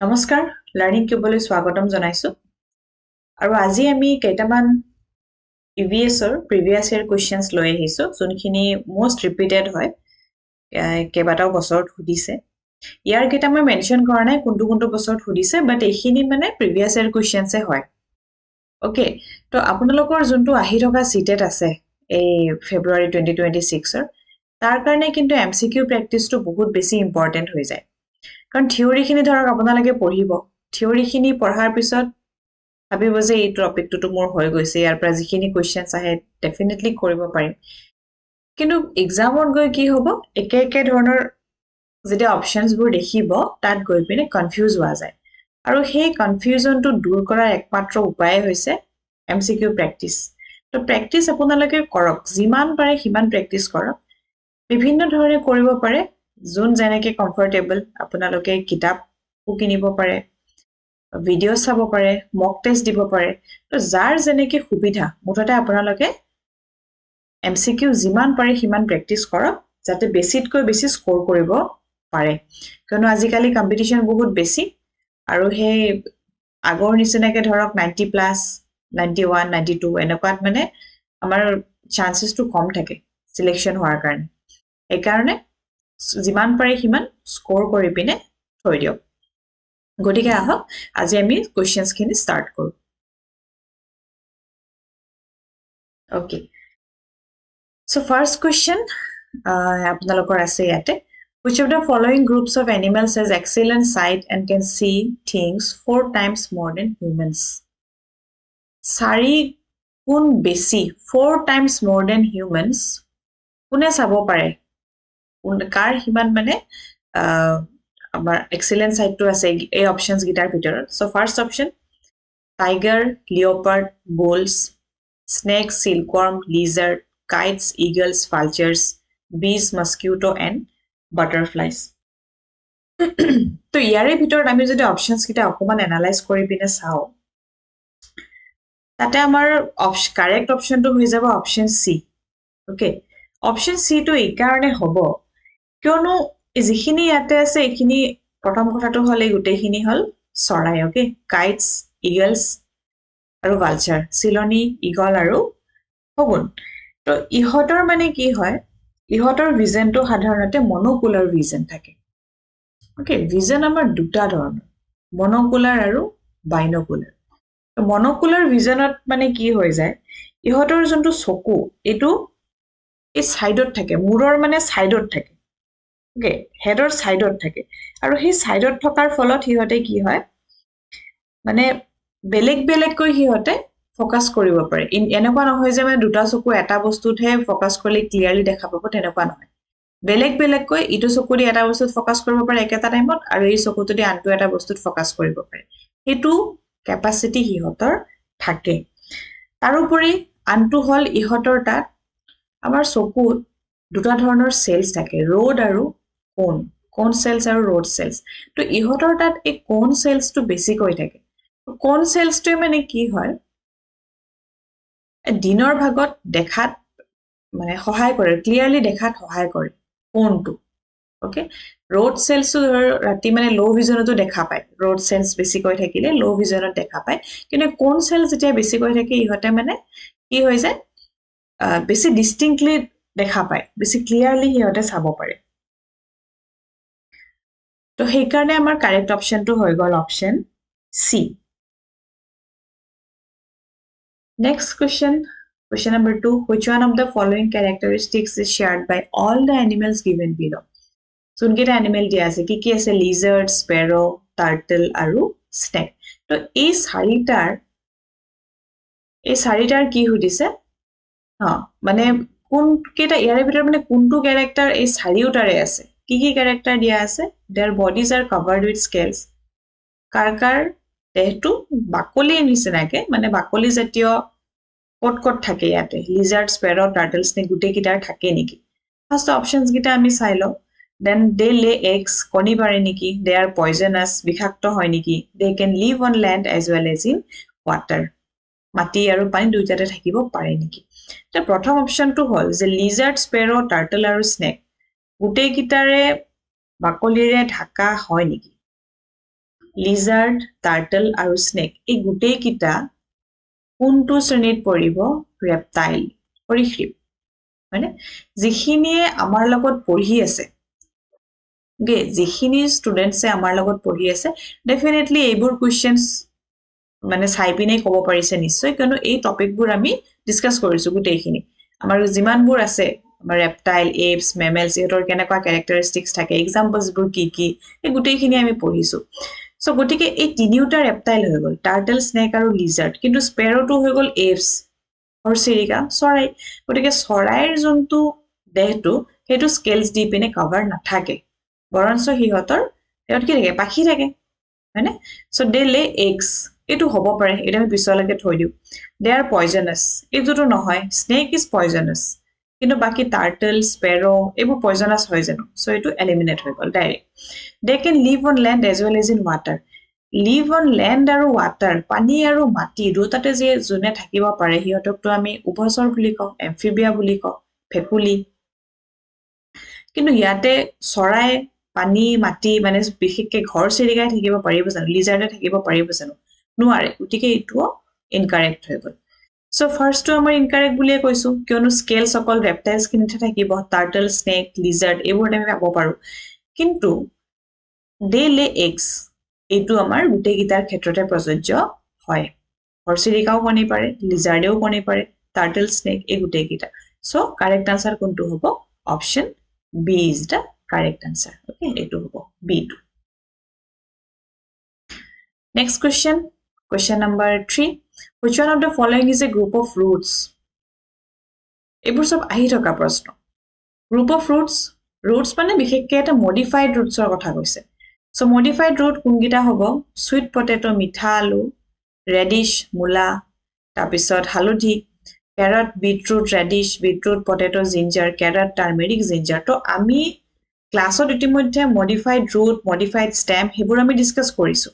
নমস্কাৰ লাৰ্নিং কিউবলৈ স্বাগতম জনাইছো আৰু আজি আমি কেইটামান EVS প্ৰিভিয়াছ ইয়াৰ কোৱেশ্চনছ লৈ আহিছো যোনখিনি মোষ্ট ৰিপিটেড হয় কেইবাটাও বছৰত সুধিছে ইয়াৰ কেইটা মই মেনশন কৰা নাই কোনটো বছৰত সুধিছে বাট এইখিনি মানে প্ৰিভিয়াছ ইয়াৰ কোৱেশ্চনছে হয় ওকে তো আপোনালোকৰ যোনটো আহি থকা সিটেট আছে এই ফেব্ৰুৱাৰী 2026 তাৰ কাৰণে কিন্তু MCQ প্ৰেক্টিছটো বহুত বেছি ইম্পৰ্টেন্ট হৈ যায় কাৰণ থিওৰিখিনি ধৰক আপোনালোকে পঢ়িব থিওৰিখিনি পঢ়াৰ পিছত ভাবিব যে এই টপিকটো মোৰ হৈ গৈছে ইয়াৰ পৰা যিখিনি কোৱেশ্চনছ আহে ডেফিনেটলি কৰিব পাৰিম কিন্তু এক্সামত গৈ কি হ'ব একে ধৰণৰ যেতিয়া অপচনছবোৰ দেখিব তাত গৈ পিনে কনফিউজ হোৱা যায় আৰু সেই কনফিউজনটো দূৰ কৰাৰ একমাত্ৰ উপায় হৈছে MCQ প্ৰেক্টিছ তো প্ৰেক্টিছ আপোনালোকে কৰক যিমান পাৰে সিমান প্ৰেক্টিছ কৰক বিভিন্ন ধৰণে কৰিব পাৰে যোন যেনেকে কমফৰ্টেবল আপোনালোকে কিতাপ কিনিব পাৰে ভিডিও চাব পাৰে মক টেষ্ট দিব পাৰে তো যাৰ যেনেকে সুবিধা মুঠতে আপোনালোকে MCQ যিমান পাৰে সিমান প্ৰেক্টিছ কৰক যাতে বেছিতকৈ বেছি স্কোৰ কৰিব পাৰে কিয়নো আজিকালি কম্পিটিশন বহুত বেছি আৰু সেই আগৰ নিচিনাকে ধৰক 90 প্লাস 91 92 এনেকুৱাত মানে আমাৰ চান্সেসটো কম থাকে সিলেকশন হোৱাৰ কাৰণে এই কাৰণে যিমান পাৰে সিমান স্কোৰ কৰি পিনে থৈ দিয়ক গটিকে আহক আজি আমি কোৱেশ্চনছ খিনি স্টাৰ্ট কৰো ওকে সো ফাৰ্স্ট কোৱেশ্চন আপোনালোকৰ আছে ইয়াতে which of the following groups of animals has excellent sight and can see things 4 times more than humans চাৰি গুণ বেছি 4 times more than humans কোনে চাব পাৰে কাৰ হিমান মানে আমাৰ এক্সেলেন্ট সাইটটো আছে এই অপশনস গিটাৰ ভিতৰত so first option tiger leopard bulls snake silkworm lizard kites eagles vultures bees mosquito and butterflies তো ইয়াৰে ভিতৰত আমি যদি অপশনস গিটা অকমান এনালাইজ কৰি পিনে চাও তাতে আমাৰ কাৰেক্ট অপশনটো হৈ যাব অপশন সি ওকে অপশন সি টো এই কাৰণে হ'ব কিয়নো যিখিনি ইয়াতে আছে এইখিনি প্ৰথম কথাটো হল এই গুটেখিনি হল চৰাই ওকে kites eagles আৰু vulture চিলনি ইগল আৰু শগুন তো ইহতৰ মানে কি হয় ইহতৰ ভিজনটো সাধাৰণতে মনোকুলাৰ ভিজন থাকে ওকে ভিজন আমাৰ দুটা ধৰণৰ মনোকুলাৰ আৰু বাইনোকুলাৰ তো মনোকুলাৰ ভিজনত মানে কি হৈ যায় ইহতৰ যোনটো চকু এটো এই সাইডত থাকে মূৰৰ মানে সাইডত থাকে ওকে হেডৰ সাইডত থাকে আৰু সেই সাইডত থকাৰ ফলত হিহতে কি হয় মানে বেলেগ কৈ হিহতে ফোকাস কৰিব পাৰে এনেকুৱা নহয় যে মানে দুটা চকু এটা বস্তুতহে ফোকাস কৰিলে ক্লিয়াৰলি দেখা পাব তেনেকুৱা নহয় বেলেগ কৈ ইটো চকুদি এটা বস্তুত ফোকাস কৰিব পাৰে একেটা টাইমত আৰু এই চকুটোদি আনটো এটা বস্তুত ফোকাস কৰিব পাৰে এটো ক্যাপাসিটি হিহতৰ থাকে তাৰোপৰি আনটো হল ইহতৰ তাত আমাৰ চকুত দুটা ধৰণৰ সেলস থাকে ৰড আৰু কোন সেলস আৰু ৰড সেলস তো ইহতৰ তাত এই কোন সেলসটো বেছি কৈ থাকে কোন সেলসটো মানে কি হয় দিনৰ ভাগত দেখাত মানে সহায় কৰে ক্লিয়াৰলি দেখাত সহায় কৰে কোনটো ওকে ৰড সেলসটো ৰাতি মানে লো ভিজনতো দেখা পায় ৰড সেলস বেছি কৈ থাকিলে লো ভিজনত দেখা পায় কিন্তু কোন সেলস যেতিয়া বেছি কৈ থাকে ইহতে মানে কি হৈ যায় বেছি ডিস্টিংক্টলি দেখা পায় বেছি ক্লিয়াৰলি হিহতে চাব পাৰে তো সেই কাৰণে আমাৰ কাৰেক্ট অপশনটো হৈ গল option C Next question number 2 which one of the following characteristics is shared by all the animals given below যোনকেইটা এনিমেল দিয়া আছে কি আছে লিজাৰ্ড স্পেৰো টাৰ্টল আৰু স্নেক তো এই চাৰিটাৰ কি সুধিছে মানে কোন কেইটা ইয়াৰে ভিতৰত মানে কোনটো ক্যাৰেক্টাৰ এই চাৰিওটাৰে আছে কি ক্যাৰেক্টাৰ দিয়া আছে their bodies are covered with scales কাৰ দেহটো বাকলিৰ নিচিনাকে মানে বাকলি জাতীয় কট থাকে ইয়াতে লিজাৰ্ড স্পেৰো টাৰ্টল স্নেক গুটে কিটাৰ থাকে নেকি ফাৰ্স্ট অপশনস গিটা আমি চাই লও then they lay eggs কণী পাৰে নেকি they are poisonous বিষাক্ত হয় নেকি they can live on land as well as in water মাটি আৰু পানী দুইটাতে থাকিব পাৰে নেকি তে প্ৰথম অপশনটো হল যে লিজাৰ্ড স্পেৰো টাৰ্টল আৰু স্নেক গুটে কিটাৰে বাকলিৰে ঢাকা হয় নেকি লিজাৰ্ড টাৰ্টল আৰু স্নেক এই গুটেই কিটা কোনটো শ্ৰেণীত পৰিব ৰেপটাইল সৰীসৃপ মানে যিখিনিয়ে আমাৰ লগত পঢ়ি আছে গে যিখিনি ষ্টুডেন্টছে আমাৰ লগত পঢ়ি আছে ডেফিনেটলি এইবোৰ কোৱেশ্চনস মানে চাই পিনে ক'ব পাৰিছে নিশ্চয় কিয়নো এই টপিকবোৰ আমি ডিসকাস কৰিছো গুটেইখিনি আমাৰ যিমানবোৰ আছে আমাৰ ৰেপটাইল এপস মেমেলস ইহঁতৰ কেনেকুৱা ক্যাৰেক্টাৰিষ্টিক্স থাকে এক্সাম্পলছবোৰ কি এই গুটেইখিনি আমি পঢ়িছো সো গটিকে এই তিনিটা ৰেপটাইল হৈ গল টাৰ্টল স্নেক আৰু লিজাৰ্ড কিন্তু স্পেৰোটো হৈ গল এপস হৰচিৰিকা চৰাই গটিকে চৰাইৰ যোনটো দেহটো হেতু স্কেলস দি পিনে কভাৰ নাথাকে বৰঞ্চ হিহঁতৰ হেত কি থাকে পাখি থাকে হয়নে সো দে লে এগস এটো হ'ব পাৰে এটা আমি পিছলৈকে থৈ দিও দে আৰ পয়জনাস এটোটো নহয় স্নেক ইজ পয়জনাস কিন্তু বাকি টাৰ্টল স্পেৰো এইবোৰ পয়জনাস হয় জানো সো এটো এলিমিনেট হৈ গল direct they can live on land as well as in water live on land আৰু ওয়াটাৰ পানী আৰু মাটি দুটাতে যে জুনে থাকিব পাৰে হিহঁতকটো আমি উভচৰ বুলি কওঁ এমফিবিয়া বুলি কওঁ ফেকুলি কিন্তু ইয়াতে চৰাই পানী মাটি মানে বিশেষকৈ ঘৰ চিৰিকাই থাকিব পাৰিব জানো লিজাৰ্ডে থাকিব পাৰিব জানো নোৱাৰে গতিকে এটো ইনকাৰেক্ট হৈ গল সো ফাৰ্স্টটো আমাৰ ইনকাৰেক্ট বুলিয়ে কৈছো কিয়নো স্কেলস অকল ৰেপটাইলস কিনিতে থাকিব টাৰ্টল স্নেক লিজাৰ্ড এইবোৰ আমি পাব পাৰো কিন্তু দে লে এগস এটো আমাৰ গুটেই গিটাৰ ক্ষেত্ৰতে প্ৰযোজ্য হয় হৰচিৰিকাও কণী পাৰে লিজাৰ্ডেও কণী পাৰে টাৰ্টল স্নেক এই গুটেই গিটা সো কাৰেক্ট আনসাৰ কোনটো হ'ব option B is the correct answer. Okay, etu hobo B2. Next question, question number 3. Which one of the following is a group of roots? Ebur sob ahi thoka proshno. Group of roots, roots mane bikhekke eta modified roots or kotha koise. So modified root kungita hobo sweet potato, mitha alu, radish, mula, tapisot halodhi, carrot, beetroot, radish, beetroot, potato, ginger, carrot, turmeric, ginger. To ami ক্লাছত ইতিমধ্যে modified root modified stem হেবোৰ আমি discuss কৰিছো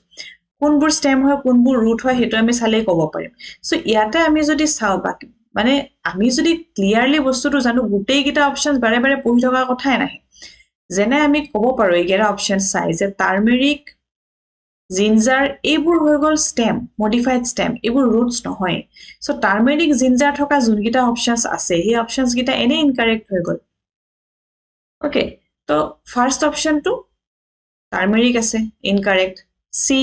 কোনবোৰ stem হয় কোনবোৰ root হয় হেতু আমি চালে ক'ব পাৰিম সো ইয়াতে আমি যদি চাও বাকি মানে আমি যদি ক্লিয়াৰলি বস্তুটো জানো গুটেই গিটা অপশনস বাৰে বাৰে পঢ়ি থকা কথাই নাই যেনে আমি ক'ব পাৰো এগেৰা অপশন চাই যে টাৰ্মেৰিক জিঞ্জাৰ এইবোৰ হৈ গল স্টেম মডিফাইড স্টেম এইবোৰ ৰুটস নহয় সো টাৰ্মেৰিক জিঞ্জাৰ থকা যোনগিটা অপশনস আছে এই অপশনস গিটা এনে ইনকাৰেক্ট হৈ গল ওকে তো ফার্স্ট অপশন টু টার্মেরিক আছে ইনকারেক্ট সি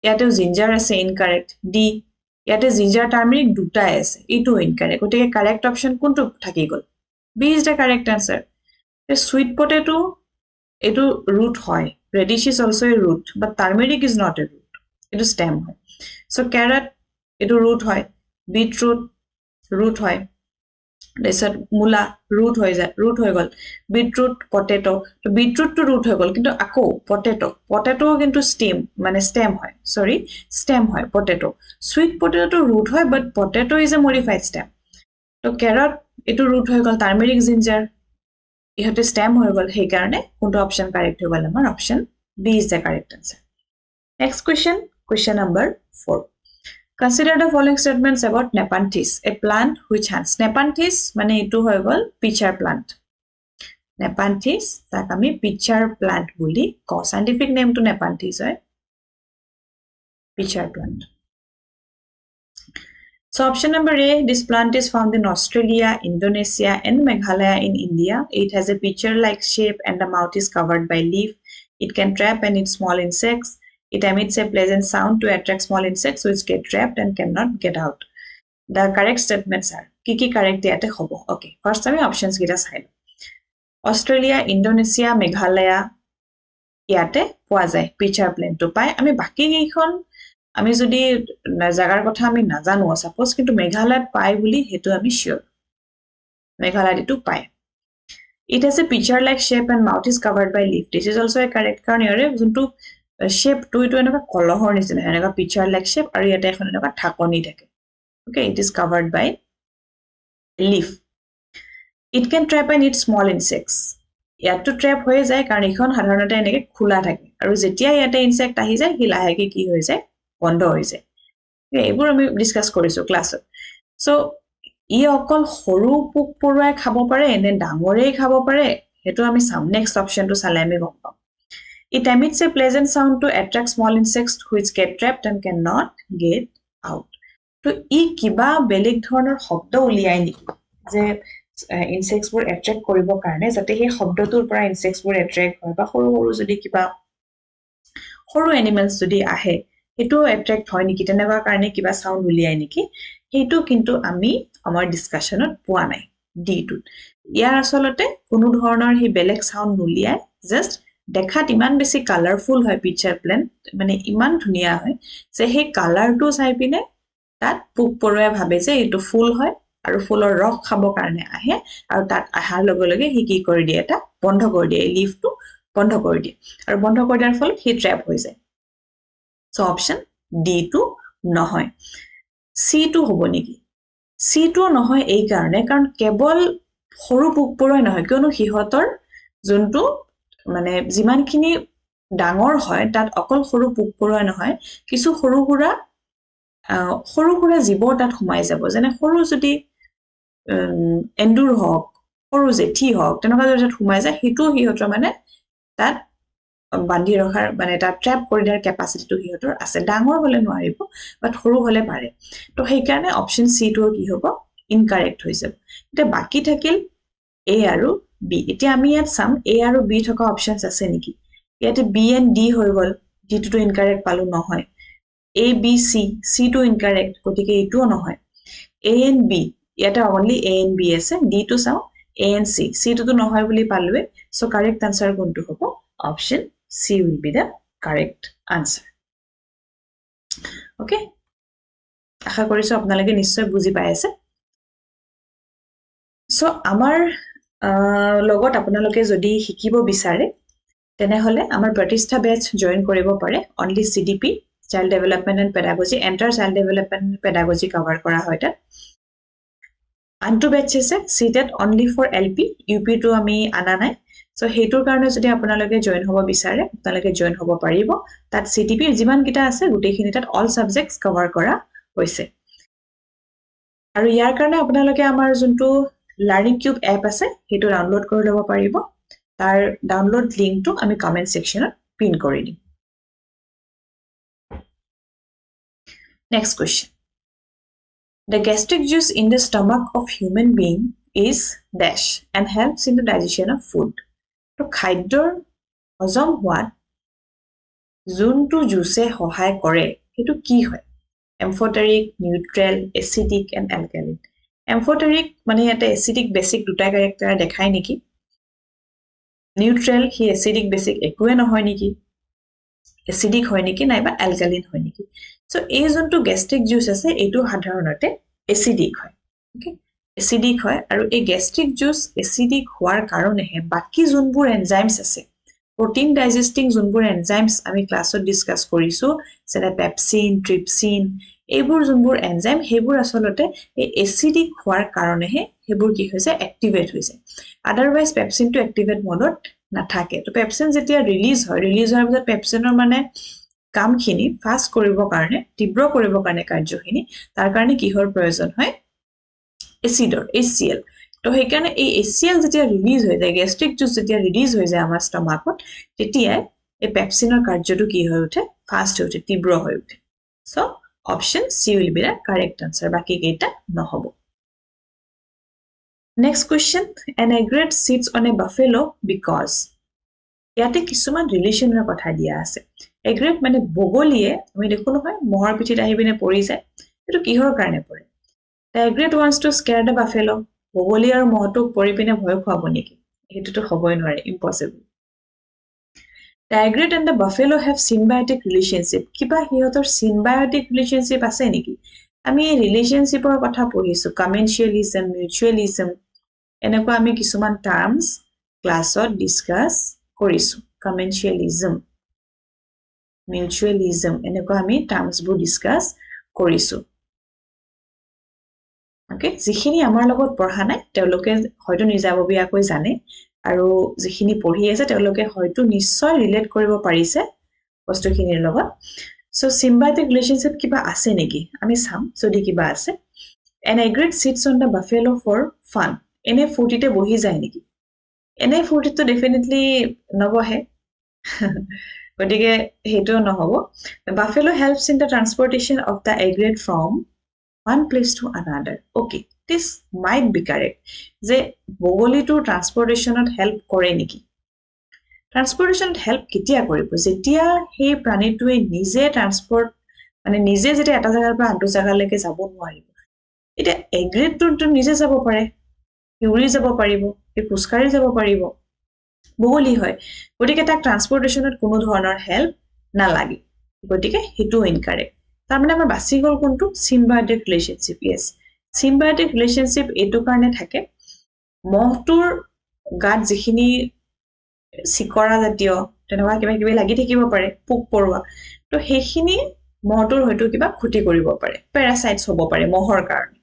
ইয়াতে জিঞ্জার আছে ইনকারেক্ট ডি ইয়াতে জিঞ্জার টার্মেরিক দুটাই আছে এটো ইনকারেক্ট গটিকে কারেক্ট অপশন কোনটো থাকি গল B is the correct answer sweet potato এটো রুট হয় radish is also a root but turmeric is not a root এটো স্টেম হয় সো ক্যারট এটো রুট হয় বিটরুট রুট হয় দেছত মুলা root হৈ যায় root হৈ গল beetroot potato তো beetroot to root হৈ গল কিন্তু আকো potato কিন্তু stem হয় sorry stem হয় potato sweet potato to root হয় but potato is a modified stem তো carrot এটো root হৈ গল turmeric ginger ইহতে stem হৈ গল সেই কাৰণে কোনটো অপশন কাৰেক্ট হৈ গল আমাৰ option B is the correct answer next question number 4 Consider the following statements about Nepenthes, a plant which has Nepenthes মানে এটো হৈ গল pitcher plant. Nepenthes তাক আমি pitcher plant বুলি কও. Scientific name to Nepenthes হয় pitcher plant. So option number A, this plant is found in Australia, Indonesia and Meghalaya in India. It has a pitcher-like shape and the mouth is covered by leaf. It can trap and eat small insects. It emits a pleasant sound to attract small insects which get trapped and cannot get out. The correct statements are Kiki correct yate hobo. Okay, first time options gita side. Australia, Indonesia, Meghalaya yate poa jay pitcher plant to pai. Ami baki gikhon আমি যদি জাগাৰ কথা আমি নাজানো suppose কিন্তু মেঘালয়ত পাই বুলি হেতু আমি শিওর মেঘালয়ত এটো পাই It has a pitcher like shape and mouth is covered by leaf. This is also a correct কাৰণ ইয়াৰে যোনটো shape to এটো এনেকা কলহৰ নিচিনা এনেকা pitcher like shape আৰু ইয়াতে এখন এনেকা ঠাকনি থাকে Okay, it is covered by leaf. It can trap and eat small insects. ইয়াতো ট্র্যাপ হৈ যায় কাৰণ এখন সাধাৰণতে এনেকে খোলা থাকে আৰু যেতিয়া ইয়াতে ইনসেক্ট আহি যায় কি লাহেকে কি হৈ যায় বন্ধ হৈ যায় এইবোৰ আমি ডিসকাস কৰিছো ক্লাছত সো ই অকল সৰু পোক পৰুৱাই খাব পাৰে নে ডাঙৰেই খাব পাৰে হেতু আমি সাম নেক্সট অপশনটো চালে আমি গম পাম It emits a pleasant sound to attract small insects which get trapped and cannot get out. তো ই কিবা বেলেগ ধৰণৰ শব্দ উলিয়াই নেকি যে ইনসেক্টছবোৰ এট্ৰেক্ট কৰিবৰ কাৰণে যাতে সেই শব্দটোৰ পৰা ইনসেক্টছবোৰ এট্ৰেক্ট হয় বা সৰু সৰু যদি কিবা সৰু এনিমেলছ যদি আহে হেতু এট্ৰেক্ট হয় নেকি তেনেকুৱা কাৰণে কিবা সাউন্ড উলিয়াই নেকি হেতু কিন্তু আমি আমাৰ ডিসকাশনত পোৱা নাই ডি টু ইয়াৰ আসলতে কোনো ধৰণৰ হি বেলেগ সাউন্ড উলিয়াই জাস্ট দেখাত ইমান বেছি কালাৰফুল হয় পিকচাৰ প্লেন মানে ইমান ধুনিয়া হয় যে হে কালাৰটো চাই পিনে তাত পোক পৰুৱাই ভাবে যে এটো ফুল হয় আৰু ফুলৰ ৰস খাব কাৰণে আহে আৰু তাত আহাৰ লগে লগে হি কি কৰি দিয়ে এটা বন্ধ কৰি দিয়ে লিফটো বন্ধ কৰি দিয়ে আৰু বন্ধ কৰি দিয়াৰ ফলত হি ট্ৰ্যাপ হৈ যায় সো অপশন ডি টু নহয় সি টু হ'ব নেকি সি টু নহয় এই কাৰণে কাৰণ কেৱল সৰু পোক পৰুৱাই নহয় কিয়নো হিহতৰ যোনটো মানে যিমানখিনি ডাঙৰ হয় তাত অকল সৰু পোক পৰুৱাই নহয় কিছু সৰু সৰু জীৱ তাত সোমাই যাব যেনে সৰু যদি এন্দুৰ হওক সৰু জেঠি হওক তেনেকুৱা যদি সোমাই যায় হেতু হিহতৰ মানে তাত বান্ধি ৰখাৰ মানে তাত ট্ৰ্যাপ কৰি দিয়াৰ কেপাসিটিটো হিহতৰ আছে ডাঙৰ হলে নোৱাৰিব বাট সৰু হলে পাৰে তো সেই কাৰণে অপশন সি টু কি হ'ব ইনকাৰেক্ট হৈ যাব এটা বাকি থাকিল এ আৰু বি এতিয়া আমি ইয়াত চাম এ আৰু বি থকা অপশনস আছে নেকি ইয়াতে বি এন্ড ডি হৈ গল ডি টু ইনকাৰেক্ট পালো নহয় A, B, C, C to incorrect, গতিকে এইটোও নহয় A and B, ইয়াতে only A and B আছে D to চাও A and C, C to নহয় বুলি পালোৱে so correct answer কোনটো হ'ব option C will be the correct answer okay আশা কৰিছো আপোনালোকে নিশ্চয় বুজি পাই আছে so আমাৰ লগত আপোনালোকে যদি শিকিব বিচাৰে তেনেহলে আমাৰ প্ৰতিষ্ঠা বেচ জয়েন কৰিব পাৰে only CDP Child Development and Pedagogy, Enter Child Development and Pedagogy cover kora hoy ta. Antu batch ase seated only for LP, UP to ami ana nai. So hetur karone jodi apnaloke join hobo bisare, apnaloke join hobo paribo. Tat CTP jiman kita ase guteikhini tat all subjects cover kora hoise. Aru yar karone apnaloke amar juntu Learning Cube app ase, hetu download kori lobo paribo. Tar download link to ami comment section pin kori dim. Next question. The gastric juice in the stomach of human being is dash and helps in the digestion of food. So খাদ্যৰ হজম হোৱাত যোনটো জুসে সহায় কৰে হেতু কি হয় amphoteric neutral acidic and alkaline amphoteric মানে এটা acidic basic দুটা character দেখায় নেকি neutral হি acidic basic একোৱে নহয় নেকি acidic হয় নেকি নাইবা alkaline হয় নেকি so এই যোনটো gastric juice আছে এটো সাধাৰণতে acidic হয় okay acidic হয় আৰু এই gastric juice acidic হোৱাৰ কাৰণেহে বাকি যোনবোৰ enzymes আছে protein digesting যোনবোৰ enzymes আমি ক্লাছত ডিসকাস কৰিছো যেনে pepsin trypsin এইবোৰ যোনবোৰ enzyme হেবোৰ আসলতে এই acidic হোৱাৰ কাৰণেহে হেবোৰ কি হৈছে activate হৈছে otherwise pepsin to activate mode নাথাকে তো pepsin যেতিয়া ৰিলিজ হোৱাৰ পিছত pepsinৰ মানে কামখিনি ফাস্ট কৰিবৰ কাৰণে তীব্ৰ কৰিবৰ কাৰণে কাৰ্যখিনি তাৰ কাৰণে কিহৰ প্ৰয়োজন হয় এচিডৰ HCl তো হেকাৰণে এই HCl যেতিয়া ৰিলিজ হৈ যায় গ্যাস্ট্ৰিক জুস যেতিয়া ৰিলিজ হৈ যায় আমাৰ ষ্টমাকত তেতিয়া এই পেপচিনৰ কাৰ্যটো কি হৈ উঠে ফাস্ট হৈ উঠে তীব্ৰ হৈ উঠে so option C will be the correct answer বাকি কেইটা নহব next question an egret sits on a buffalo because ইয়াতে কিছুমান ৰিলেশনৰ কথা দিয়া আছে egret মানে বগলিয়ে আমি দেখো নহয় মহৰ পিঠিত আহি বিনে পৰি যায় এটো কিহৰ কাৰণে পৰে the egret wants to scare the buffalo বগলি আৰু মহটোক পৰি পিনে ভয় খুৱাব নেকি এটোটো হবই নোৱাৰে impossible the egret and the buffalo have symbiotic relationship কিবা হিহতৰ symbiotic relationship আছে নেকি আমি ৰিলেশনশিপৰ কথা পঢ়িছো commensalism mutualism এনেকুৱা আমি কিছুমান টাৰ্মস ক্লাছত ডিসকাস কৰিছো commensalism mutualism এনেকুৱা আমি টাৰ্মস বোৰ ডিসকাস কৰিছো ওকে যিখিনি আমাৰ লগত পঢ়া নাই তেওঁলোকে হয়তো নিজাববিয়াকৈ জানে আৰু যিখিনি পঢ়ি আছে তেওঁলোকে হয়তো নিশ্চয় ৰিলেট কৰিব পাৰিছে বস্তুখিনিৰ লগত সো symbiotic relationship কিবা আছে নেকি আমি চাম যদি কিবা আছে an egret sits on the buffalo for fun এনে ফুটিতে বহি যায় নেকি এনে ফুটিতে ডেফিনেটলি নবহে গতিকে হেটো নহব buffalo helps in the transportation of the aggregate from one place to another okay this might be correct যে বগলীটো ট্ৰান্সপৰ্টেশনত হেল্প কৰে নেকি ট্ৰান্সপৰ্টেশনত হেল্প কেতিয়া কৰিব যেতিয়া সেই প্ৰাণীটোৱে নিজে ট্ৰান্সপৰ্ট মানে নিজে যেতিয়া এটা জায়গাৰ পৰা আনটো জায়গালৈকে যাব নোৱাৰিব এটা এগ্ৰেটটো নিজে যাব পাৰে উৰি যাব পাৰিব খোজকাঢ়ি যাব পাৰিব বগলী হয় গতিকে তাক ট্ৰান্সপৰ্টেশনত কোনো ধৰণৰ হেল্প নালাগে গতিকে হেটো ইনকাৰেক্ট তাৰ মানে আমাৰ বাছি গল কোনটো সিম্বায়টিক ৰিলেশনশিপ yes সিম্বায়টিক ৰিলেশনশিপ এটো কাৰণে থাকে মহটোৰ গাত যিখিনি চিকৰা জাতীয় তেনেকুৱা কিবা কিবি লাগি থাকিব পাৰে পোক পৰুৱা তো সেইখিনি মহটোৰ হয়তো কিবা ক্ষতি কৰিব পাৰে প্যাৰাসাইটস হ'ব পাৰে মহৰ কাৰণে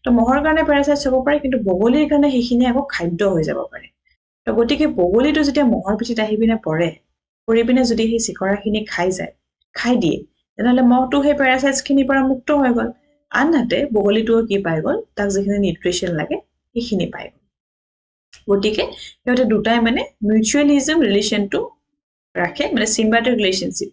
তো মহৰ কাৰণে প্যাৰাসাইটস হ'ব পাৰে কিন্তু বগলীৰ কাৰণে সেইখিনি আকৌ খাদ্য হৈ যাব পাৰে তো গতিকে বগলীটো যেতিয়া মহৰ পিঠিত আহি পিনে পৰে পৰি পিনে যদি সেই চিকৰাখিনি খাই দিয়ে তেনেহলে মহটো সেই প্যাৰাসাইটস খিনিৰ পৰা মুক্ত হৈ গল আনহাতে বগলীটোও কি পাই গল তাক যিখিনি নিউট্ৰিশন লাগে সেইখিনি পাই গল গতিকে সিহঁতে দুটাই মানে মিউচুয়ালিজম ৰিলেশনটো ৰাখে মানে সিম্বায়টিক ৰিলেশনশিপ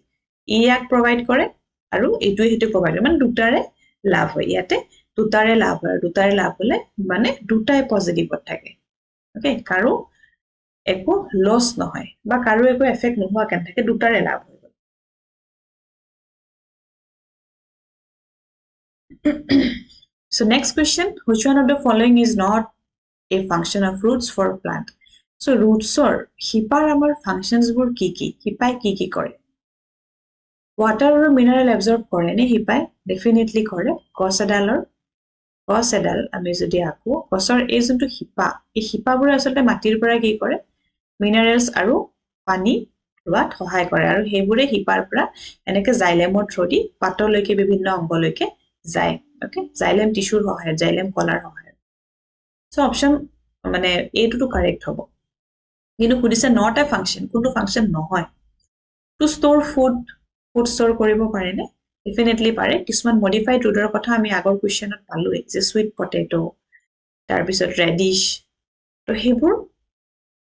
ইয়াক প্ৰভাইড কৰে আৰু এইটোৱে হেতু প্ৰভাইড মানে দুটাৰে লাভ হয় ইয়াতে দুটাৰে লাভ হলে মানে দুটাই পজিটিভত থাকে ওকে কাৰো একো লস নহয় বা কাৰো একো এফেক্ট নোহোৱা কেন থাকে দুটাৰে লাভ হয় So next question, which one of the following is not a function of roots for a plant? So roots or hipar amar functions bur ki hipai ki kore water or mineral absorb kore ne hipai definitely kore gos edal ami jodi ako gosor ei juntu hipa bur asolte matir pora ki kore minerals aru pani লোৱাত সহায় কৰে আৰু হেবুৰে হিপাৰ পৰা এনেকে জাইলেমৰ থ্ৰদি পাতলৈকে বিভিন্ন অংগলৈকে যায় okay xylem টিস্যুৰ সহায়ত xylem কলাৰ সহায়ত সো অপশন মানে এইটো কাৰেক্ট হ'ব কিন্তু খুদিছে নট এ ফাংশন কোনটো ফাংশন নহয় টু ষ্টৰ ফুড ষ্টৰ কৰিব পাৰে নে ডেফিনেটলি পাৰে কিছুমান মডিফাইড ৰুটৰ কথা আমি আগৰ কোৱেশ্চনত পালোৱে যে সুইট পটেটো তাৰ পিছত ৰেডিশ তো হেবুৰ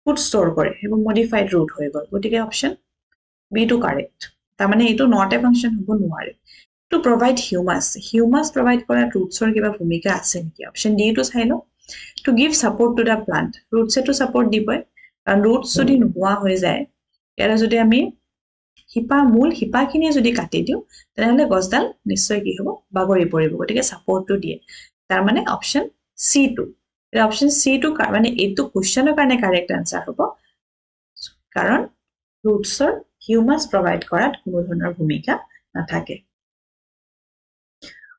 ফুড ষ্টৰ কৰে হেবুৰ মডিফাইড ৰুট হৈ গল গতিকে অপশন বি টু কাৰেক্ট তাৰ মানে এইটো নট এ ফাংশন হ'ব নোৱাৰে টু প্ৰভাইড হিউমাস প্ৰভাইড কৰা ৰুটছৰ কিবা ভূমিকা আছে নেকি অপশন ডি টু চাই লো to give support to the plant ৰুটছে টু সাপোৰ্ট দিবই কাৰণ ৰুটছ যদি নোহোৱা হৈ যায় ইয়াৰে যদি আমি মূল হিপাখিনি যদি কাটি দিও তেনেহলে গছডাল নিশ্চয় কি হ'ব বাগৰি পৰিব গতিকে সাপোৰ্টটো দিয়ে তাৰ মানে অপশন সি টু অপশন সি টু মানে এইটো কোৱেশ্চনৰ কাৰণে কাৰেক্ট আনসাৰ হ'ব কাৰণ ৰুটছৰ হিউমাস প্ৰভাইড কৰাত কোনো ধৰণৰ ভূমিকা নাথাকে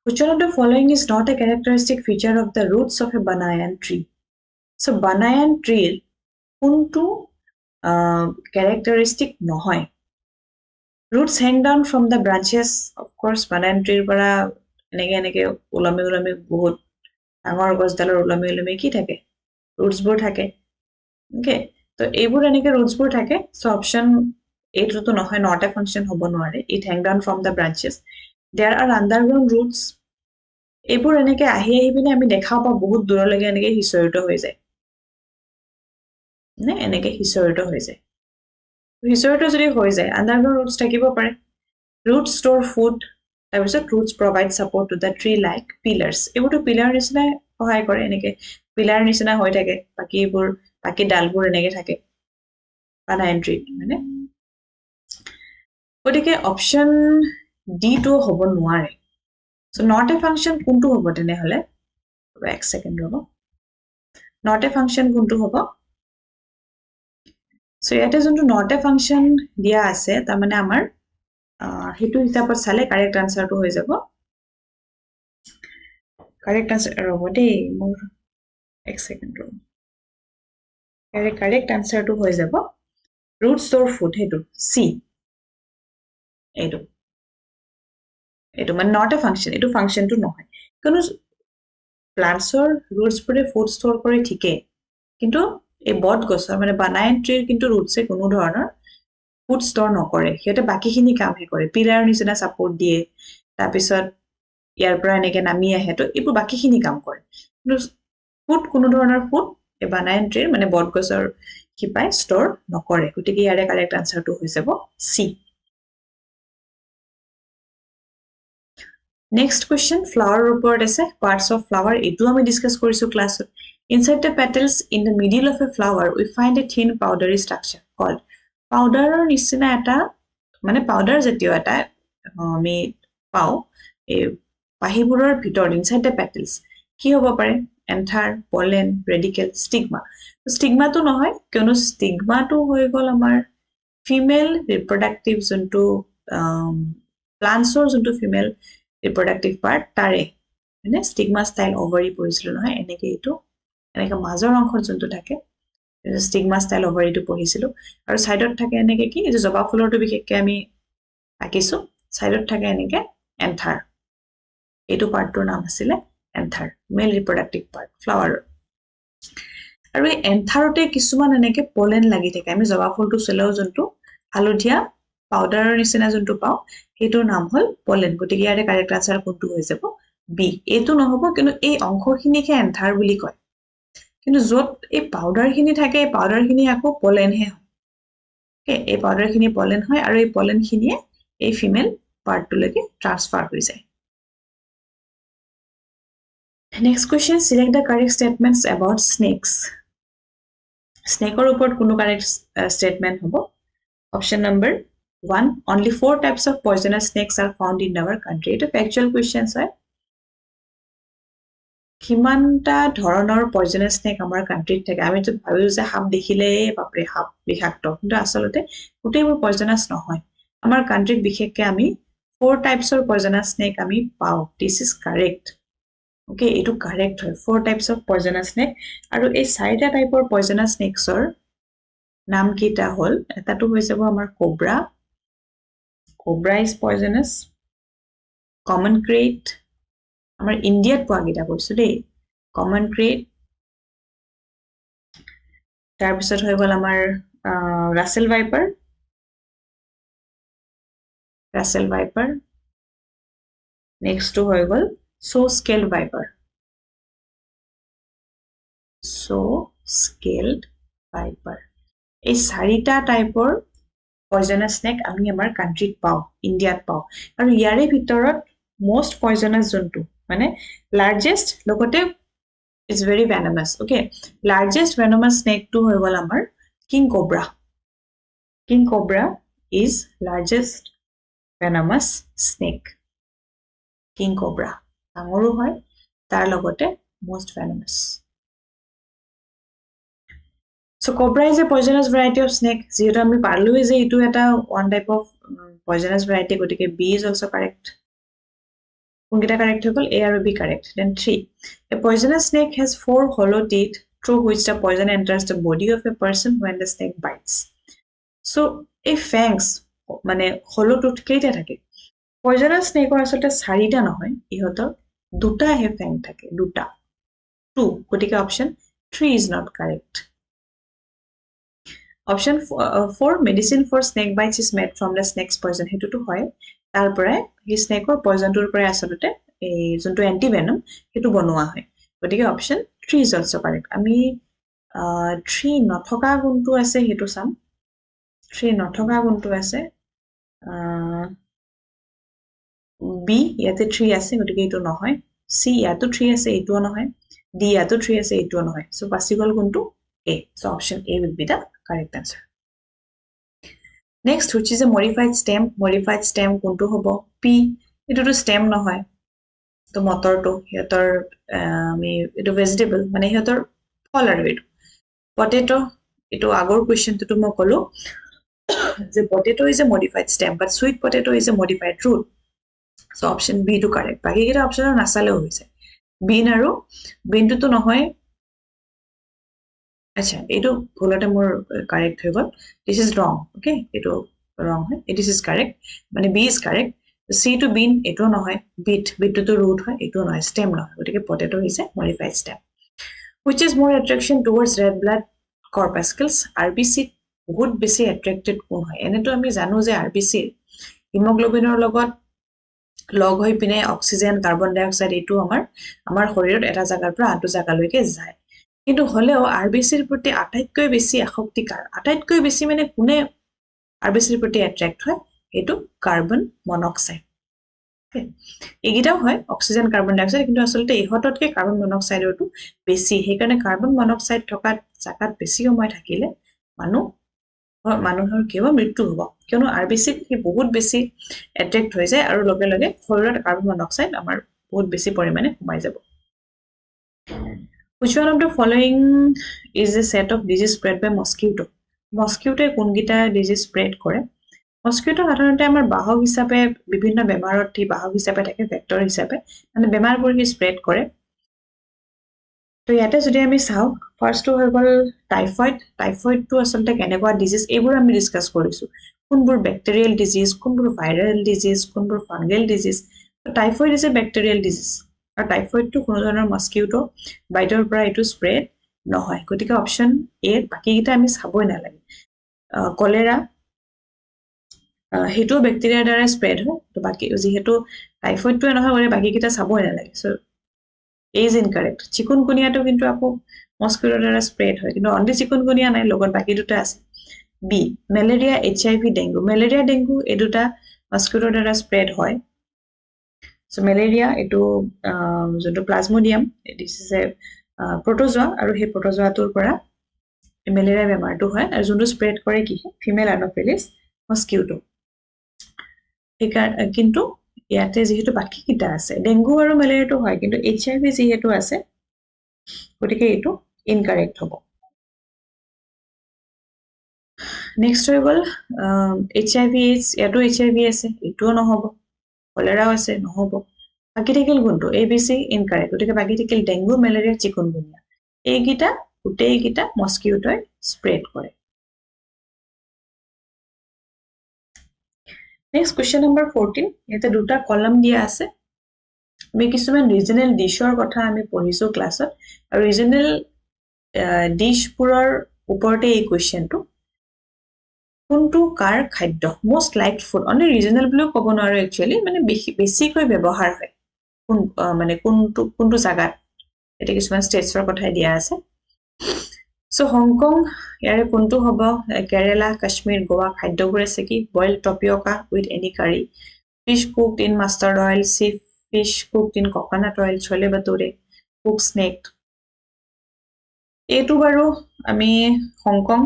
Which one of the following is not a characteristic feature of the roots of a banyan tree? So banyan tree কোনটো characteristic নহয় roots hang down from the branches of course banyan tree পৰা এনেকে ওলমি বহুত ডাঙৰ গছডালৰ ওলমি কি থাকে roots বোৰ থাকে ওকে তো এইবোৰ এনেকে roots বোৰ থাকে সো অপশন এইটো নহয় not a function হ'ব নোৱাৰে it hang down from the branches there are underground roots এইবোৰ এনেকে আহি পিনে আমি দেখাও পাও বহুত দূৰলৈকে এনেকে হিসৰিত হৈ যায় নে এনেকে হিসৰিত হৈ যায় হিসৰিত যদি হৈ যায় underground roots থাকিব পাৰে roots store food তাৰপিছত roots provide support to the tree like pillars এইবোৰটো পিলাৰ নিচিনা সহায় কৰে এনেকে পিলাৰ নিচিনা হৈ থাকে বাকি ডালবোৰ এনেকে থাকে banyan tree মানে গতিকে অপশন ডি টু হ'ব নোৱাৰে So not a function কোনটো হ'ব তেনেহলে এক সেকেন্ড ৰব not a function কোনটো হ'ব So ইয়াতে যোনটো not a function দিয়া আছে তাৰ মানে আমাৰ হেতু হিচাপত চালে কাৰেক্ট আনসাৰটো হৈ যাব কাৰেক্ট আনসাৰ ৰব দেই মোৰ এক সেকেন্ড ৰব কাৰেক্ট আনসাৰটো হৈ যাব root store food হেতু সি এইটো মানে not a function এইটো ফাংশনটো নহয় কোনো প্লান্টছৰ roots পুৰে ফুড ষ্টৰ কৰি ঠিকে কিন্তু এই বট গছৰ মানে banyan tree কিন্তু rootsে কোনো ধৰণৰ ফুড ষ্টৰ নকৰে হেতে বাকিখিনি কামহে কৰে পিলাৰ নিচিনা সাপোৰ্ট দিয়ে তাৰ পিছত ইয়াৰ পৰা এনেকে নামি আহে তো এইবোৰ বাকিখিনি কাম কৰে কিন্তু ফুড কোনো ধৰণৰ ফুড এই banyan tree মানে বট গছৰ কি পায় ষ্টৰ নকৰে গতিকে ইয়াৰে কাৰেক্ট আনসাৰটো হৈ যাব সি Next question, flower report is parts of flower. Etu ami discuss korisu class. Inside the petals, in the middle of a flower, we find a thin powdery structure called powder. Nisina eta, mane powder jatiyo eta ami pao. E pahiburar bhitor inside the petals. Ki hobo pare? Anther, pollen, radicle, stigma. Stigma to nohoy, kyono stigma to hoy gol amar female reproductive junto plants or junto female reproductive part tare মানে stigma style ovary পঢ়িছিল নহয় এনেকে এটো এনেকা মাজৰ অংশৰ জন্তু থাকে stigma style ovary টো পঢ়িছিল আৰু সাইডত থাকে এনেকে কি যে জবা ফুলৰটো বিশেষকে আমি আকিছো সাইডত থাকে এনেকে anther এটো পাৰ্টৰ নাম আছিল anther male reproductive part flower আৰু এই এন্থাৰতে কিছুমান এনেকে পলেন লাগি থাকে আমি জবা ফুলটো চেলাও জন্তু হালধীয়া পাউডাৰৰ নিচিনা জন্তু পাও হেটোৰ নাম হল পলেন গতিকে ইয়াৰে কাৰেক্ট আনসাৰ কোনটো হৈ যাব বি এটো নহব কিন্তু এই অংশখিনিকে এন্থাৰ বুলি কয় কিন্তু যত এই পাউডাৰখিনি থাকে এই পাউডাৰখিনি আকৌ পলেন হে হয় ওকে এই পাউডাৰখিনি পলেন হয় আৰু এই পলেনখিনিয়ে এই ফিমেল পাৰ্টটোলৈকে ট্ৰান্সফাৰ হৈ যায় Next question, select the correct statements about snakes. Snake or report kuno correct statement hobo. Option number 1, only 4 types of poisonous snakes are found in our country. It is factual questions hai. Kimanta dhoroner poisonous snake amar country thake. Ami to bhabiu je hap dekhile bapre hap bishakto. Kintu asolote gotebor poisonous nohoy. Amar country bishekke ami 4 types of poisonous snake ami pao. This is correct. Okay, it is correct. 4 types of poisonous snake. Aru ei 4 type of poisonous snakes or naam kita hol. Eta to hoise bo amar cobra. Cobra is poisonous. Common crate. Amar India poa gita koisu dei. Common crate. Tar pisot hoy gol amar Russell viper. Russell viper. Next to hoy gol So scaled viper. So scaled viper. এই 4টা টাইপৰ poisonous snake আমি আমাৰ কান্ট্ৰিত পাও ইন্ডিয়াত পাও আৰু ইয়াৰে ভিতৰত most poisonous জন্তু মানে largest লগতে is very venomous okay largest venomous snake to হৈ গল আমাৰ king cobra is largest venomous snake king cobra ডাঙৰো হয় তাৰ লগতে most venomous so cobra is a poisonous variety of snake যেটা আমি পারলো যে এটো এটা one type of poisonous variety গটিকে b is also correct কোনটা correct হল a আৰু b correct then 3 a poisonous snake has 4 hollow teeth through which the poison enters the body of a person when the snake bites so a fangs মানে hollow tooth কেইটা থাকে poisonous snake আসলে 4টা নহয় ইহতৰ দুটা হে ফ্যাং থাকে দুটা 2 গটিকে option 3 is not correct option 4 medicine for snake bites is made from the snake's poison hetu to hoy tar pore hi snake or poison tur pore asalute ei junto anti venom hetu bonoa hoy gotike option 3 is also correct ami 3 nothoka guntu ase hetu sam 3 nothoka guntu ase b yate 3 ase gotike etu nohoy c yato 3 ase etu nohoy d yato 3 ase etu nohoy so possible guntu a so option a will be the correct answer next which is a modified stem kuntu hobo p etu to stem nohoy to motor to hetor ami etu vegetable mane hetor phol aru etu potato etu agor question to mo kolo the potato is a modified stem but sweet potato is a modified root so option b to correct baki eta option nasale hoise bean aru bean to nohoy acha eto bholate mor correct hoy gol this is wrong okay eto wrong hai this is correct mane b is correct c to bean eto nohoy beet to root hoy eto nohoy stem nohoy gotike potato is a modified stem which is more attraction towards red blood corpuscles rbc বহুত বেছি attracted কোন হয় এনেটো আমি জানো যে rbc হিমোগ্লোবিনৰ লগত লগ হৈ পিনে অক্সিজেন কাৰ্বন ডাই অক্সাইড এটো আমাৰ শৰীৰত এটা জাগাৰ পৰা আনটো জাগালৈকে যায় কিন্তু হলেও আৰবিচিৰ প্ৰতি আটাইতকৈ বেছি আসক্তিকাৰ আটাইতকৈ বেছি মানে কোনে আৰবিচিৰ প্ৰতি এট্ৰেক্ট হয় এইটো কাৰ্বন মনক্সাইড এইগিটাও হয় অক্সিজেন কাৰ্বন ডাই অক্সাইড কিন্তু আসলতে ইহততকৈ কাৰ্বন মনক্সাইডৰটো বেছি সেইকাৰণে কাৰ্বন মনক্সাইড থকা জাগাত বেছি সময় থাকিলে মানুহৰ কি হ'ব মৃত্যু হ'ব কিয়নো আৰবিচিত কি বহুত বেছি এট্ৰেক্ট হৈ যায় আৰু লগে লগে শৰীৰত কাৰ্বন মনক্সাইড আমাৰ বহুত বেছি পৰিমাণে সোমাই যাব Which one of the following is a set of disease spread by mosquito? Mosquito কোনগিটা disease spread কৰে মস্কিটো সাধাৰণতে আমাৰ বাহক হিচাপে বিভিন্ন বেমাৰত বাহক হিচাপে থাকে ভেক্টৰ হিচাপে মানে বেমাৰবোৰ কি স্প্ৰেড কৰে তো ইয়াতে যদি আমি চাও ফাৰ্স্টটো হৈ গ'ল টাইফয়েডটো আসলতে কেনেকুৱা ডিজিজ এইবোৰ আমি ডিসকাস কৰিছো কোনবোৰ ব্যাকটেৰিয়েল ডিজিজ কোনবোৰ ভাইৰাল ডিজিজ কোনবোৰ fungal disease typhoid is a bacterial disease আৰু টাইফয়েডটো কোনো ধৰণৰ মস্কিটো বাইটৰ পৰা এটো স্প্ৰেড নহয় গতিকে অপচন এ বাকিটা আমি চাবই নালাগে কলেৰা হেতু ব্যাকটেৰিয়াৰ দ্বাৰা স্প্ৰেড হয় তো বাকি যেহেতু টাইফয়েডটো নহয় গলে বাকিটা চাবই নালাগে সো A is incorrect চিকুনগুনিয়াটো কিন্তু আকৌ মস্কিটোৰ দ্বাৰা স্প্ৰেড হয় কিন্তু অনলি চিকুনগুনিয়া নাই লগত বাকি দুটা আছে বি ম্যালেৰিয়া এইচআইভি ডেংগু ম্যালেৰিয়া ডেংগু এই দুটা মস্কিটোৰ দ্বাৰা স্প্ৰেড হয় সো ম্যালেৰিয়া এটো যোনটো প্লাজমোডিয়াম দিস ইজ এ প্ৰটোজোৱা আৰু সেই প্ৰটোজোৱাটোৰ পৰা ম্যালেৰিয়া বেমাৰটো হয় আৰু যোনটো স্প্ৰেড কৰে কি ফিমেল এনোফিলিস মস্কিটো কিন্তু ইয়াতে যেহেতু বাকি কিটা আছে ডেংগু আৰু ম্যালেৰিয়াটো হয় কিন্তু এইচআইভি যেহেতু আছে গতিকে এটো ইনকাৰেক্ট হ'ব নেক্সট হৈ গ'ল এইচআইভি ইয়াতো এইচআইভি আছে এটোও নহব কলেৰাও আছে নহব বাকি থাকিল কোনটো এবিসি ইনকাৰেক্ট গতিকে বাকি থাকিল ডেংগু ম্যালেৰিয়া চিকুনগুনিয়া এইগিটা গোটেইগিটা মস্কিটোই স্প্ৰেড কৰে Next question number 14 ইয়াতে দুটা কলম দিয়া আছে আমি কিছুমান ৰিজনাল ডিশৰ কথা আমি পঢ়িছো ক্লাছত আৰু ৰিজনাল ডিশপুৰৰ ওপৰতে এই কোৱেশ্চনটো কোনটো কাৰ খাদ্য most liked food অনলি ৰিজনাল বুলিও ক'ব নোৱাৰো একচুয়ালি মানে বেছিকৈ ব্যৱহাৰ হয় কোন মানে কোনটো জাগাত এটা কিছুমান ষ্টেটছৰ কথা দিয়া আছে সো হংকং ইয়াৰে কোনটো হ'ব কেৰালা কাশ্মীৰ গোৱা খাদ্যবোৰ আছে কি boil tapioca with any curry fish cooked in mustard oil fish cooked in coconut oil chole bhature cooked snake এটো বাৰু আমি হংকং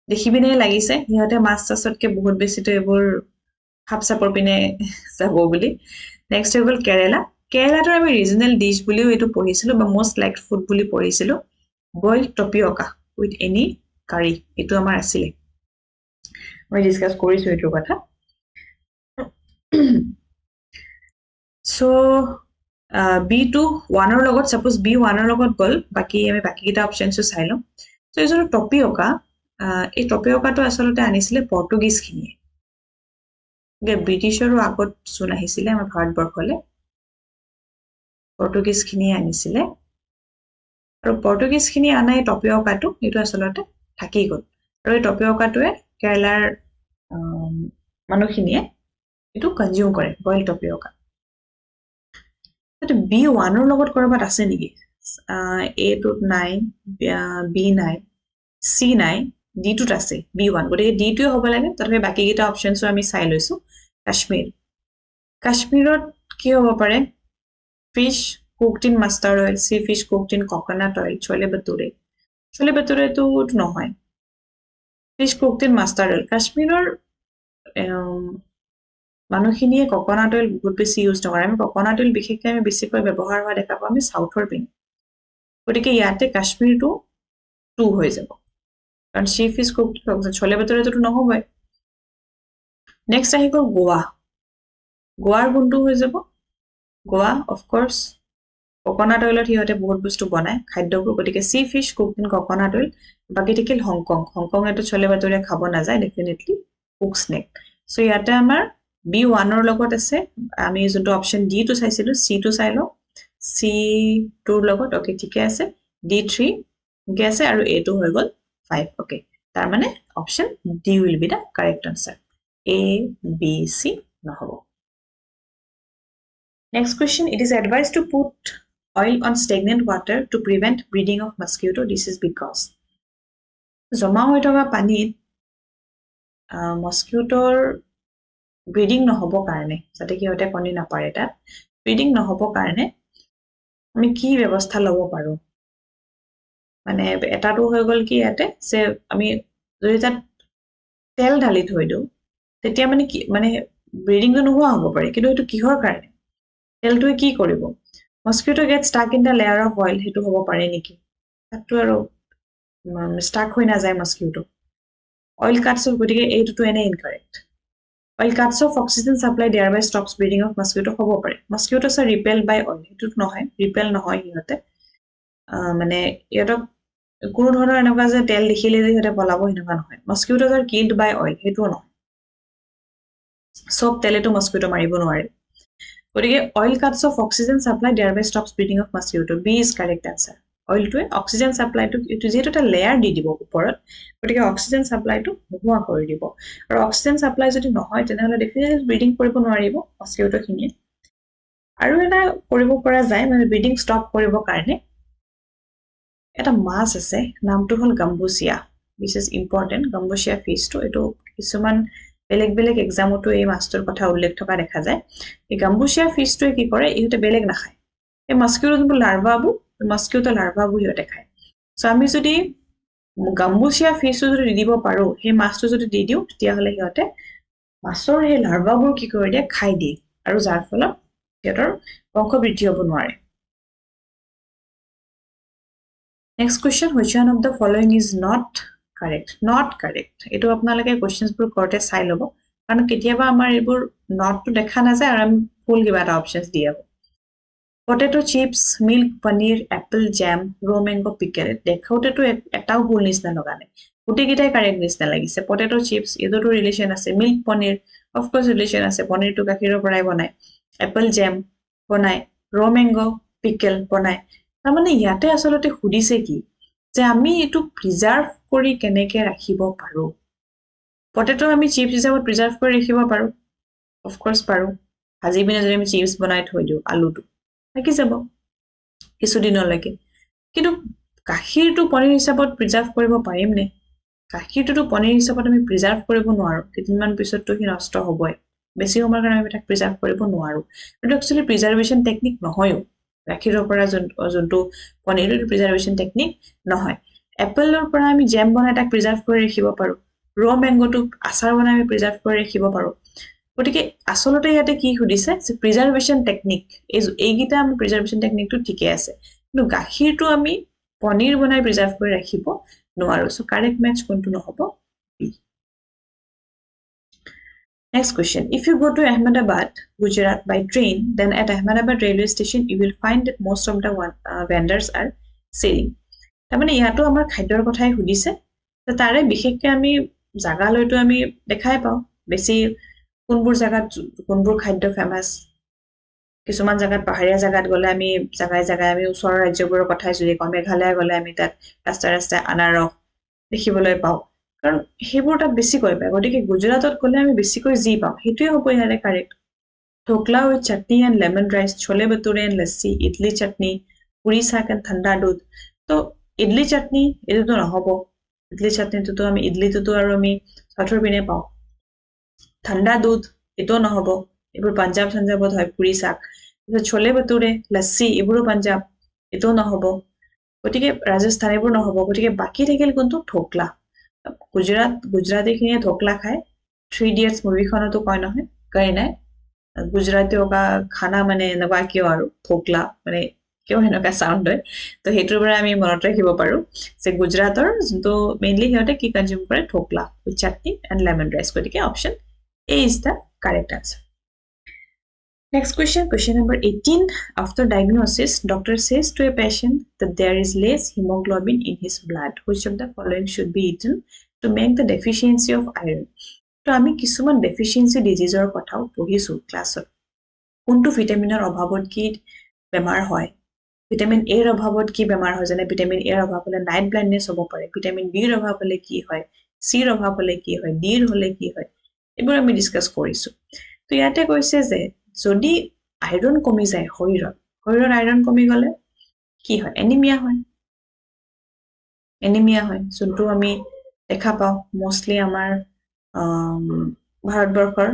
দেখিবিনে লাগিছে ইহতে মাছ চাছতকে বহুত বেছি তো এবোৰ হাপসাপৰ পিনে যাব বুলি নেক্সট হ'ল কেৰালাটো আমি ৰিজনাল ডিশ বুলিও এটো পঢ়িছিলো বা মোষ্ট লাইকড ফুড বুলি পঢ়িছিলো boiled tapioca with any curry এটো আমাৰ আছিল মই ডিসকাস কৰিছো এটো কথা সো B2 1 ৰ লগত suppose B1 ৰ লগত গল বাকি আমি বাকিটা অপচনস চাই লম সো এই যে টপিওকা এই টপিওকাটো আসলতে আনিছিলে পৰ্তুগীজ খিনিয়ে ব্ৰিটিছৰো আগত চুন আহিছিলে আমাৰ ভাৰতবৰ্ষলে পৰ্তুগীজ খিনিয়ে আনিছিলে আৰু পৰ্তুগীজ খিনি আনাই টপিওকাটো এটো আসলতে থাকি গল আৰু এই টপিওকাটোৱে কেৰালাৰ মানুহখিনিয়ে এটো কনজিউম কৰে বইল টপিওকা এটো B1 ৰ লগত কৰবাত আছে নেকি A টোত নাই B নাই C নাই D টোত আছে B1 গতিকে D টোৱে হ'ব লাগে তথাপি বাকি কিটা অপচনসও আমি চাই লৈছো কাশ্মীৰত কি হ'ব পাৰে fish cooked in mustard oil fish cooked in coconut oil chole bhature to নহয় fish cooked in mustard oil কাশ্মীৰৰ মানুহখিনিয়ে কোকোনাট অইল বহুত বেছি ইউজ নকৰে আমি কোকোনাট অইল বিশেষকৈ আমি বেছিকৈ ব্যৱহাৰ হোৱা দেখা পাওঁ আমি সাউথৰ পিনে গতিকে ইয়াতে কাশ্মীৰটো 2 হৈ যাব কাৰণ fish cooked chole bhature to নহবই নেক্সট আহি গ'ল গোৱাৰ কোনটো হৈ যাব গোৱা অফ কোৰ্স কোকোনাট অইলত হিহতে বহুত বস্তু বনায় খাদ্যবোৰ গতিকে fish cooked in coconut oil বাকি থাকিল হংকং এটো চলে বাতৰে খাব না যায় ডেফিনেটলি কুক স্নেক সো ইয়াতে আমাৰ B1 ৰ লগত আছে আমি যোনটো অপচন D টো চাইছিলো C টো চাই লও C টোৰ লগত ওকে ঠিকে আছে D3 গেছে আৰু A টো হৈ গল 5 ওকে তাৰ মানে option D will be the correct answer A B C নহব Next question, it is advised to put oil on stagnant water to prevent breeding of mosquito. This is because জমা হৈ থকা পানীত মস্কিউটোৰ breeding নহব কাৰণে যাতে কিহতে কণী নাপাৰে তাত ব্ৰিডিং নহব কাৰণে আমি কি ব্যৱস্থা লব পাৰো মানে এটাটো হৈ গল কি ইয়াতে যে আমি যদি তাত তেল ঢালি থৈ দিও তেতিয়া মানে কি মানে ব্ৰিডিংটো নোহোৱা হ'ব পাৰে কিন্তু এটো কিহৰ কাৰণে তেলটোৱে কি কৰিব mosquito gets stuck in the layer of oil হেতু হ'ব পাৰে নেকি তাতটো আৰু stuck হৈ না যায় mosquito oil cuts of গতিকে এইটো এনে incorrect oil cuts of oxygen supply thereby stops breeding of mosquito হ'ব পাৰে mosquitoes are repelled by oil হেতু নহয় repel নহয় ইহতে মানে ইহতক কোনো ধৰণৰ এনেকুৱা যে তেল দেখিলে যে ইহতে পলাব এনেকুৱা নহয় mosquitoes are killed by oil হেতু নহয় সব তেলেটো mosquito মাৰিব নোৱাৰে গতিকে oil cuts of oxygen supply thereby stops breeding of mosquito B is correct answer oil to oxygen supply to it is a layer di দিব ওপৰত গতিকে oxygen supply to নোহোৱা কৰি দিব আৰু oxygen supply যদি নহয় তেনেহলে definitely breeding কৰিব নোৱাৰিব mosquito খিনি আৰু এটা কৰিব পৰা যায় মানে breeding stop কৰিব কাৰণে এটা মাছ আছে নামটো হল গাম্বুচিয়া this is important গাম্বুচিয়া fish to এটো কিছুমান বেলেগ বেলেগ এক্সামটো এই মাছটোৰ কথা উল্লেখ থকা দেখা যায় এই গাম্বুচিয়া ফিশটোৱে কি কৰে ইহতে বেলেগ নাখায় এই মস্কিটো লাৰ্ভাবু মস্কিটো লাৰ্ভাবু ইহতে খায় সো আমি যদি গাম্বুচিয়া ফিশটো যদি দিব পাৰো হে মাছটো যদি দি দিও তেতিয়া হলে ইহতে মাছৰ হে লাৰ্ভাবুৰ কি কৰি দিয়ে খাই দিয়ে আৰু যাৰ ফলত ইহতৰ বংশবৃদ্ধি হ'ব নোৱাৰে next question which one of the following is not correct এটো আপোনালোকে কোৱেশ্চনছ বোৰ কৰতে চাই লব কাৰণ কেতিয়াবা আমাৰ এইবোৰ not to দেখা না যায় আৰু আমি ফুল কিবা এটা অপচনছ দি আব potato chips milk paneer apple jam raw mango pickle দেখাওতে তো এটাও ভুল নিছনা লগানে গুটি গিটাই কারেক্ট নিছনা লাগিছে potato chips এদোটো ৰিলেশন আছে milk paneer of course relation আছে পনীৰ তো গাখীৰৰ পৰাই বনায় apple jam বনায় raw mango pickle বনায় তাৰমানে ইয়াতে আসলতে খুদিছে কি যে আমি এটো প্ৰিজাৰ্ভ কৰি কেনেকে ৰাখিব পাৰো পটেটো আমি চিপছ হিচাপত প্ৰিজাৰ্ভ কৰি ৰাখিব পাৰো অফ কোৰ্স পাৰো ভাজি বিনা যদি আমি চিপছ বনাই থৈ দিও আলুটো কি যাব কিছু দিনলৈকে কিন্তু গাখীৰটো পনীৰ হিচাপত প্ৰিজাৰ্ভ কৰিব পাৰিম নে গাখীৰটো পনীৰ হিচাপত আমি প্ৰিজাৰ্ভ কৰিব নোৱাৰো কিমান পিছতটো কি নষ্ট হ'বই বেছি সময়ৰ কাৰণে আমি তাক প্ৰিজাৰ্ভ কৰিব নোৱাৰো এটো একচুয়ালি প্ৰিজাৰ্ভেশন টেকনিক নহয়ও গাখীৰৰ পৰা যোনটো পনীৰৰ প্ৰিজাৰ্ভেশন টেকনিক নহয় এপলৰ পৰা আমি জেম বনাই তাক প্ৰিজাৰ্ভ কৰি ৰাখিব পাৰো ৰ ম্যাঙ্গোটো আচাৰ বনাই আমি প্ৰিজাৰ্ভ কৰি ৰাখিব পাৰো গতিকে আসলতে ইয়াতে কি খুদিছে যে প্ৰিজাৰ্ভেশন টেকনিক এইগিটা আমি প্ৰিজাৰ্ভেশন টেকনিকটো ঠিকে আছে কিন্তু গাখীৰটো আমি পনীৰ বনাই প্ৰিজাৰ্ভ কৰি ৰাখিব নোৱাৰো সো কাৰেক্ট ম্যাচ কোনটো নহব B Next question. If you go to Ahmedabad, Gujarat by train, then at Ahmedabad railway station, you will find that most of the vendors are selling. তাৰমানে ইয়াতো আমাৰ খাদ্যৰ কথাই খুদিছে তাৰে বিশেষকৈ আমি জাগা লৈতো আমি দেখাই পাও বেছি কোনবোৰ জাগাত কোনবোৰ খাদ্য ফেমাস কিছুমান জাগাত পাহাৰীয়া জাগাত গলে আমি জাগাই আমি ওচৰৰ ৰাজ্যবোৰৰ কথাই যদি কম মেঘালয় গলে আমি তাত ৰাস্তা আনাৰস দেখিবলৈ পাও কাৰণ হেবোৰ তাত বেছি কৈ পায় গতিকে গুজৰাটত গলে আমি বেছি কৈ জি পাও হেতুৱে হ'ব ইয়াৰে correct dhokla with chutney and lemon rice chole bhature and lassi idli chutney puri চাক এণ্ড ঠাণ্ডা দুধ তো ইডলি চাটনি এটো নহব ইডলি চাটনিটো আমি ইডলিটো আৰু আমি সাথৰ পিনে পাও ঠাণ্ডা দুধ এটো নহব এবোৰ পাঞ্জাব সঞ্জাবত হয় পুৰি চাক छोले भटूरे লস্সি এবোৰ পাঞ্জাব এটো নহব গতিকে ৰাজস্থান এবোৰ নহব গতিকে বাকি থাকিল কোনটো ঢোকলা গুজৰাটীখিনিয়ে ঢোকলা খায় 3 ইডিয়টস মুভিখনতো কয় নহয় কয় নাই গুজৰাটীৰ খানা মানে এনেকুৱা কিয় আৰু ঢোকলা মানে কিয় হেনকা সাউন্ড হয় তো হেতুৰ পৰা আমি মনত ৰাখিব পাৰো যে গুজৰাটৰ যোনটো মেইনলি হিয়তে কি কনজিউম কৰে dhokla with chutney and lemon rice গতিকে option A is the correct answer. Next question number 18. After diagnosis, doctor says to a patient that there is less hemoglobin in his blood. Which of the following should be eaten to make the deficiency of iron? তো আমি কিছুমান deficiency diseaseৰ কথাও পঢ়িছো ক্লাছত কোনটো ভিটামিনৰ অভাৱত কি বেমাৰ হয় ভিটামিন এ ৰ অভাৱত কি বেমাৰ হয় যেনে ভিটামিন এ ৰ অভাৱ হলে নাইট ব্লাইণ্ডনেছ হ'ব পাৰে ভিটামিন বি ৰ অভাৱ হলে কি হয় সি ৰ অভাৱ হলে কি হয় ডি ৰ হলে কি হয় এবোৰ আমি ডিসকাস কৰিছো তো ইয়াতে কৈছে যে যদি আইৰন কমি যায় শৰীৰত আইৰন কমি গলে কি হয় এনিমিয়া হয় যোনটো আমি দেখা পাওঁ মোষ্টলি আমাৰ ভাৰতবৰ্ষৰ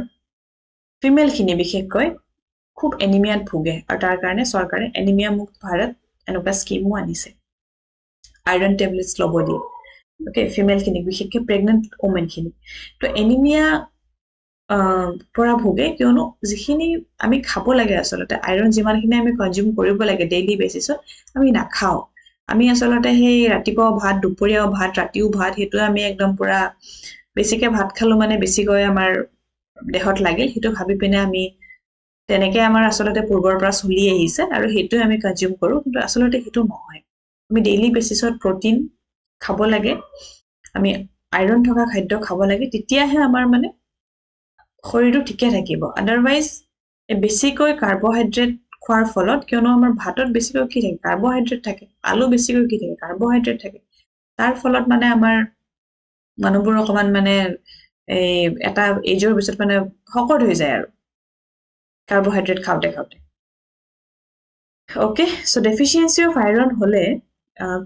ফিমেল খিনি বিশেষকৈ খুব এনিমিয়াত ভুগে আৰু তাৰ কাৰণে চৰকাৰে এনিমিয়া মুক্ত ভাৰত এনেকুৱা স্কিমো আনিছে আইৰণ টেবলেটছ ল'ব দিয়ে ওকে ফিমেল খিনি বিশেষকৈ প্ৰেগনেন্ট ওমেন খিনি তো এনিমিয়া পৰা ভোগে কিয়নো যিখিনি আমি খাব লাগে আচলতে আইৰণ যিমানখিনি আমি কনজিউম কৰিব লাগে ডেইলি বেচিছত আমি নাখাওঁ আমি আচলতে সেই ৰাতিপুৱা ভাত দুপৰীয়া ভাত ৰাতিও ভাত হেতু আমি একদম পুৰা বেছিকে ভাত খালো মানে বেছিকৈ আমাৰ দেহত লাগিল হেতু ভাবি পিনে আমি তেনেকে আমাৰ আচলতে পূৰ্বৰ পৰা চলি আহিছে আৰু হেতু আমি কনজিউম কৰো কিন্তু আচলতে হেতু নহয় আমি ডেইলি বেচিছত প্ৰটিন খাব লাগে আমি আইৰণ থকা খাদ্য খাব লাগে তেতিয়াহে আমাৰ মানে শৰীৰটো ঠিকে থাকিব আদাৰৱাইজ বেছিকৈ কাৰ্বহাইড্ৰেট খোৱাৰ ফলত কিয়নো আমাৰ ভাতত বেছিকৈ কি থাকে কাৰ্বহাইড্ৰেট থাকে আলু বেছিকৈ কি থাকে কাৰ্বহাইড্ৰেট থাকে তাৰ ফলত মানে আমাৰ মানুহবোৰ অকমান মানে এই এটা এজৰ পিছত মানে শকত হৈ যায় আৰু কাৰ্বহাইড্ৰেট খাওঁতে okay so deficiency of iron হলে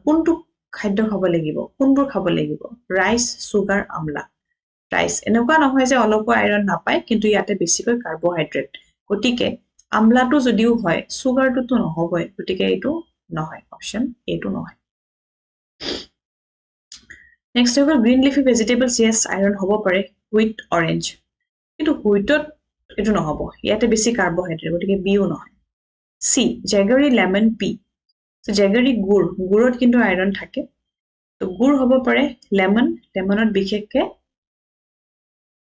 কোনটো খাদ্য খাব লাগিব কোনবোৰ খাব লাগিব ৰাইচ সুগাৰ আমলা ৰাইচ এনেকুৱা নহয় যে অলপো আইৰণ নাপায় কিন্তু ইয়াতে বেছিকৈ কাৰ্বহাইড্ৰেট গতিকে আমলাটো যদিও হয় সুগাৰটোতো নহবই গতিকে এইটো নহয় অপশন এইটো নহয় নেক্সট হ'ব green leafy vegetables yes iron হ'ব পাৰে হুইট অৰেঞ্জ কিন্তু হুইটত এইটো নহব ইয়াতে বেছি কাৰ্বহাইড্ৰেট গতিকে বিও নহয় সি জেগাৰী লেমন পি জেগাৰী গুড়ত কিন্তু আইৰণ থাকে তো গুড় হ'ব পাৰে লেমনত বিশেষকে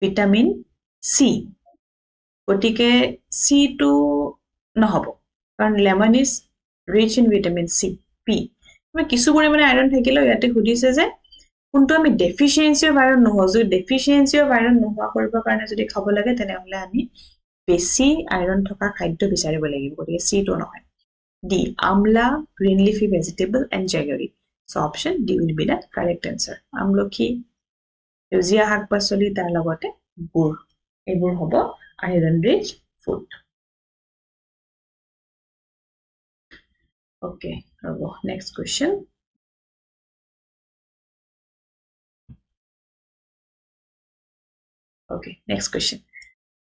ভিটামিন সি গতিকে সি টু নহব কাৰণ lemon is rich in vitamin C P কিছু পৰিমাণে আইৰণ থাকিলেও ইয়াতে সুধিছে যে কোনটো আমি ডেফিচিয়েন্সি অফ আইৰণ নোহোৱা যদি ডেফিচিয়েন্সি অফ আইৰণ নোহোৱা কৰিবৰ কাৰণে যদি খাব লাগে তেনেহ'লে আমি বেছি আইৰণ থকা খাদ্য বিচাৰিব লাগিব গতিকে সি টু নহয় D Amla green leafy vegetable and jaggery so option D will be the correct answer আমলখি সেউজীয়া শাক পাচলি তাৰ লগতে গুড় এইবোৰ হ'ব আইৰণ ৰিচ ফুড ওকে ৰ'ব next question Okay, next question.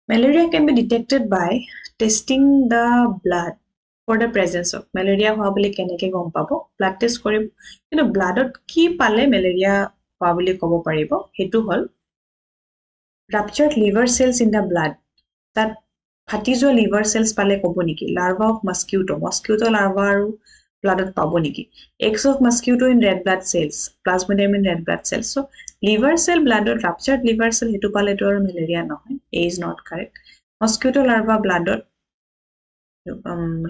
Malaria can be detected by testing the blood for the presence of malaria হোৱা বুলি কেনেকৈ গম পাব ব্লাড টেষ্ট কৰিব কিন্তু ব্লাডত কি পালে মেলেৰিয়া হোৱা বুলি ক'ব পাৰিব হেতু হল ruptured liver cells in the blood তাত ফাটি যোৱা লিভাৰ সেলস পালে ক'ব নেকি লাৰ্ভা অফ মস্কিউটো লাৰ্ভা আৰু ব্লাডত পাব নেকি eggs of mosquito in red blood cells plasmodium in red blood cells so liver cell bloodত ruptured liver cell হেতু পালেটো আৰু মেলেৰিয়া নহয় a is not correct mosquito larva bloodত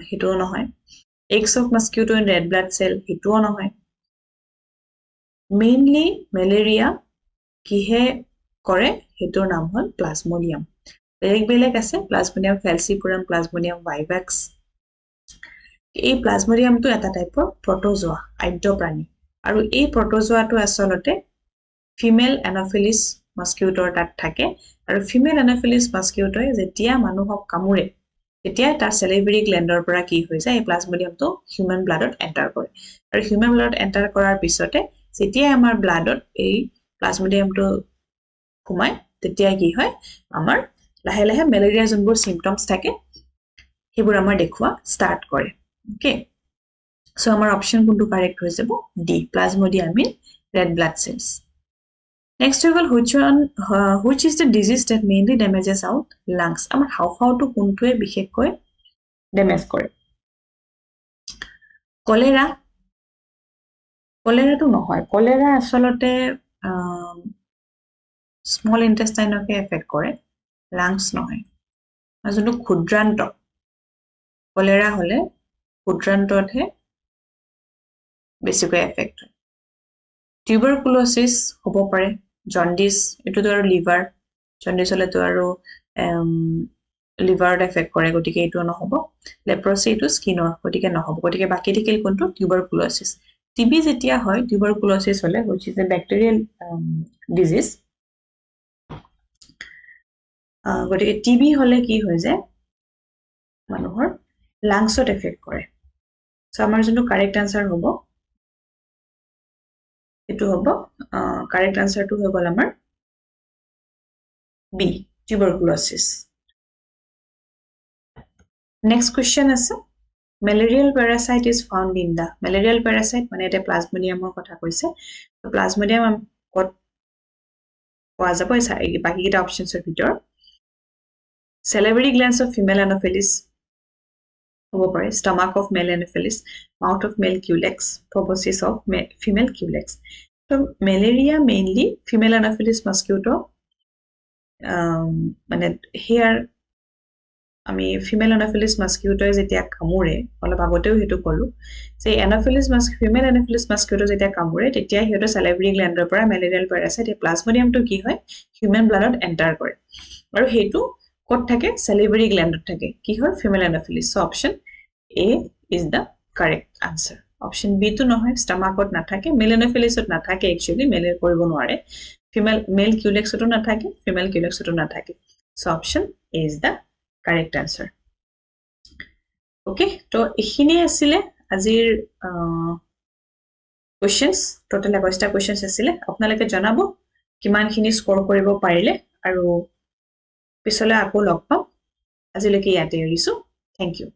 হেতুও নহয় eggs of mosquito in red blood cell হেতুও নহয় mainly malaria কিহে কৰে হেতুৰ নাম হল plasmodium বেলেগ আছে প্লাজমোডিয়াম ফেলচিপুৰাম প্লাজমোডিয়াম ভাইভাক্স এই প্লাজমোডিয়ামটো এটা টাইপৰ প্ৰটোজোৱা আদ্য প্ৰাণী আৰু এই প্ৰটোজোৱাটো আচলতে ফিমেল এনোফিলিস মস্কিউটোৰ তাত থাকে আৰু ফিমেল এনোফিলিস মস্কিউটোৱে যেতিয়া মানুহক কামুৰে তেতিয়া তাৰ সেলিভাৰি গ্ল্যান্ডৰ পৰা কি হৈ যায় এই প্লাজমোডিয়ামটো হিউম্যান ব্লাডত এন্টাৰ কৰে আৰু হিউম্যান ব্লাডত এন্টাৰ কৰাৰ পিছতে যেতিয়া আমাৰ ব্লাডত এই প্লাজমোডিয়ামটো সোমাই তেতিয়া কি হয় আমাৰ লাহে লাহে মেলেৰিয়া যোনবোৰ সিম্পটমস থাকে হেবোৰ আমাৰ দেখুৱা স্টাৰ্ট কৰে ওকে সো আমাৰ অপশন কোনটো কাৰেক্ট হৈ যাব D plasmodium in red blood cells next we will which is the disease that mainly damages out lungs আমাৰ হাওফাওটো কোনটোৱে বিশেষকৈ ড্যামেজ কৰে কলেৰাটো নহয় কলেৰা আচলতে স্মল ইন্টেষ্টাইনকে এফেক্ট কৰে লাংস নহয় যোনটো ক্ষুদ্ৰান্ত কলেৰা হলে ক্ষুদ্ৰান্ততহে বেছিকৈ এফেক্ট হয় টিউবাৰকুলোসিস হ'ব পাৰে জন্ডিস এটোটো আৰু লিভাৰ জন্ডিস হলেতো আৰু লিভাৰত এফেক্ট কৰে গতিকে এটো নহব লেপ্ৰসি এটো স্কিনৰ গতিকে নহব গতিকে বাকি থাকিল কোনটো টিউবাৰকুলোসিস টিবি যেতিয়া হয় টিউবাৰকুলোসিস হলে which is a bacterial disease গতিকে টিবি হলে কি হৈ যায় মানুহৰ লাংছত এফেক্ট কৰে সো আমাৰ যোনটো কাৰেক্ট আনসাৰ হ'ব এটো হ'ব কাৰেক্ট আনসাৰটো হৈ গ'ল আমাৰ বি tuberculosis next question আছে malarial parasite is found in the malarial parasite মানে এটা প্লাজমোডিয়ামৰ কথা কৈছে তো প্লাজমোডিয়াম কত পোৱা যাব বাকি কিটা অপশনছৰ ভিতৰত salivary glands of female anopheles হ'ব পাৰে stomach of male anopheles mouth of male culex proboscis of female culex so malaria mainly female anopheles mosquito মানে here আমি ফিমেল এনাফিলিস মস্কিউটো যেতিয়া কামুৰে অলপ আগতেও হেতু কলো যে এনাফিলিস ফিমেল এনাফিলিস মস্কিউটো যেতিয়া কামুৰে তেতিয়া হেটো সালাইভাৰি গ্ল্যান্ডৰ পৰা ম্যালেৰিয়াল প্যাৰাসাইট প্লাজমোডিয়ামটো কি হয় হিউম্যান ব্লাডত এন্টাৰ কৰে আৰু হেতু কত থাকে সালাইভাৰি গ্ল্যান্ডত থাকে কি হয় female Anopheles so option A is the correct answer option B তো নহয় স্টমাকত না থাকে মেল এনাফিলিসত না থাকে একচুয়ালি মেলে কৰিব নোৱাৰে ফিমেল মেল কিউলেক্সতো না থাকে ফিমেল কিউলেক্সতো না থাকে so option A is da correct answer okay to ekhini asile azir questions total 21 questions asile apnalake janabo kiman khini score koribo parile aru pisole ako log pam azileke yate erisu thank you